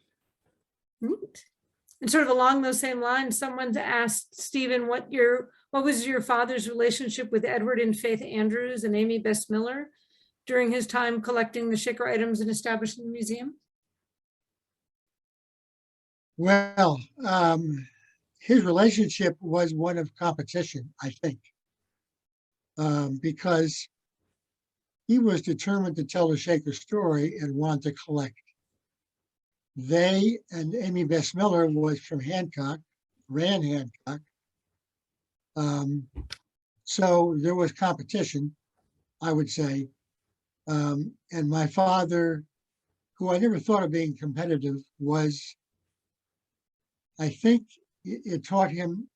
Neat. And sort of along those same lines, someone's asked Stephen, what was your father's relationship with Edward and Faith Andrews and Amy Bess Miller during his time collecting the Shaker items and establishing the museum? Well, his relationship was one of competition, I think, because he was determined to tell the Shaker story and wanted to collect. They and Amy Bess Miller was from Hancock, ran Hancock. So there was competition, I would say. And my father, who I never thought of being competitive, I think it taught him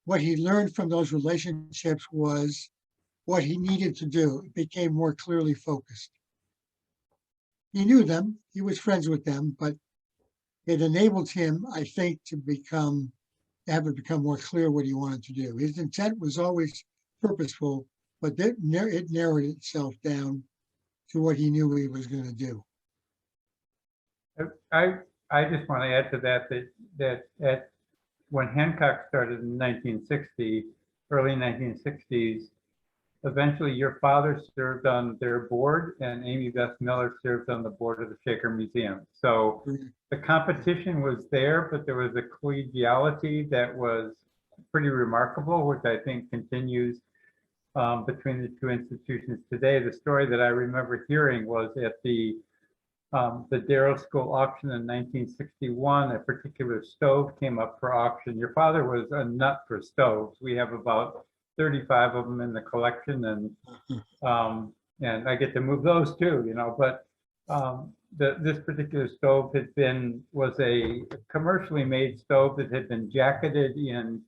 what he learned from those relationships was what he needed to do. It became more clearly focused. He knew them, he was friends with them, but it enabled him, I think, to have it become more clear what he wanted to do. His intent was always purposeful, but it narrowed itself down to what he knew he was going to do. I just want to add to that when Hancock started in 1960, early 1960s, eventually your father served on their board and Amy Bess Miller served on the board of the Shaker Museum. So the competition was there, but there was a collegiality that was pretty remarkable, which I think continues between the two institutions today. The story that I remember hearing was at the Darrow School auction in 1961, a particular stove came up for auction. Your father was a nut for stoves. We have about 35 of them in the collection, and I get to move those too, but this particular stove was a commercially made stove that had been jacketed in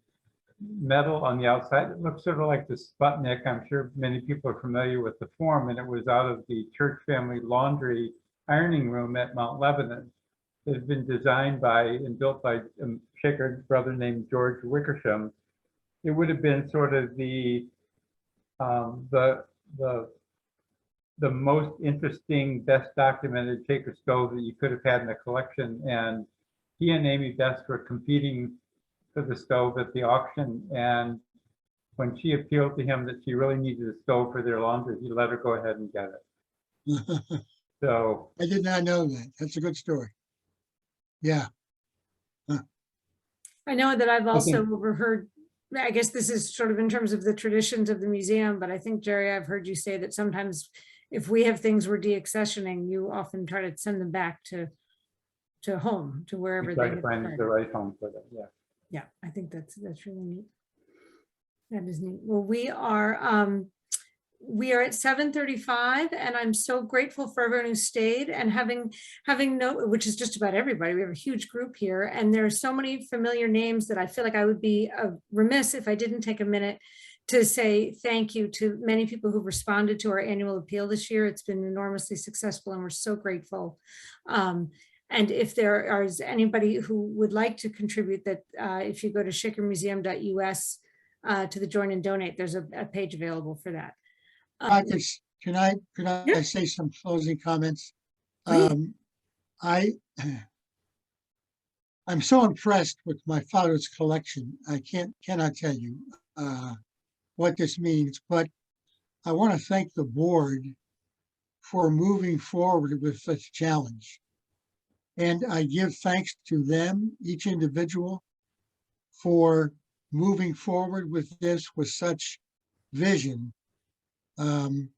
metal on the outside. It looked sort of like the Sputnik. I'm sure many people are familiar with the form, and it was out of the church family laundry ironing room at Mount Lebanon. It had been designed by and built by a Shaker brother named George Wickersham. It would have been sort of the most interesting, best documented Shaker stove that you could have had in a collection. And he and Amy Best were competing for the stove at the auction. And when she appealed to him that she really needed a stove for their laundry, he let her go ahead and get it. So I did not know that. That's a good story. Yeah. I know that I've also think- overheard, I guess this is sort of in terms of the traditions of the museum, but I think, Jerry, I've heard you say that sometimes if we have things we're deaccessioning, you often try to send them back to home, to wherever we they try to had find started. the right home for them, yeah. Yeah, I think that's really neat. That is neat. Well, we are at 7:35, and I'm so grateful for everyone who stayed and having which is just about everybody. We have a huge group here, and there are so many familiar names that I feel like I would be remiss if I didn't take a minute to say thank you to many people who responded to our annual appeal this year. It's been enormously successful, and we're so grateful. And if there is anybody who would like to contribute, that if you go to shakermuseum.us to the join and donate, there's a page available for that. Can I Yeah. say some closing comments? Please. I'm so impressed with my father's collection. I cannot tell you what this means, but I want to thank the board for moving forward with such a challenge. And I give thanks to them, each individual, for moving forward with this with such vision. And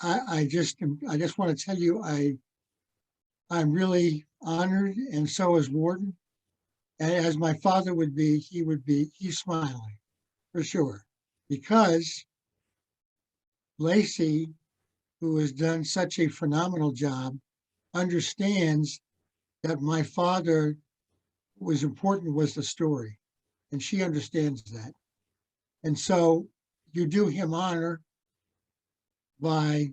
I just want to tell you, I'm really honored, and so is Warden. And as my father would be, he's smiling for sure, because Lacey, who has done such a phenomenal job, understands that my father was important was the story, and she understands that. And so you do him honor by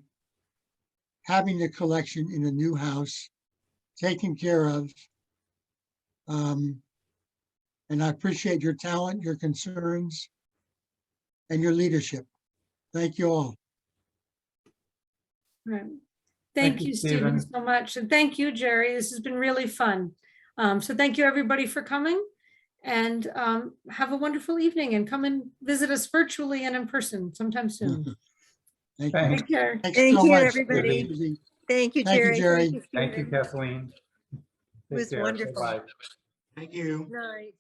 having the collection in a new house, taken care of. And I appreciate your talent, your concerns, and your leadership. Thank you all. Right. Thank Thank you, you, Stephen, Stephen. so much. And thank you, Jerry. This has been really fun. So thank you, everybody, for coming, and have a wonderful evening, and come and visit us virtually and in person sometime soon. Thank Thanks. you. Take care. Thanks Thank so you, much, everybody. Susie. Thank you, Thank you, Jerry. Jerry. Thank you, Thank you, Stephen. Kathleen. It was Take care. wonderful. Bye-bye. Thank you. Night.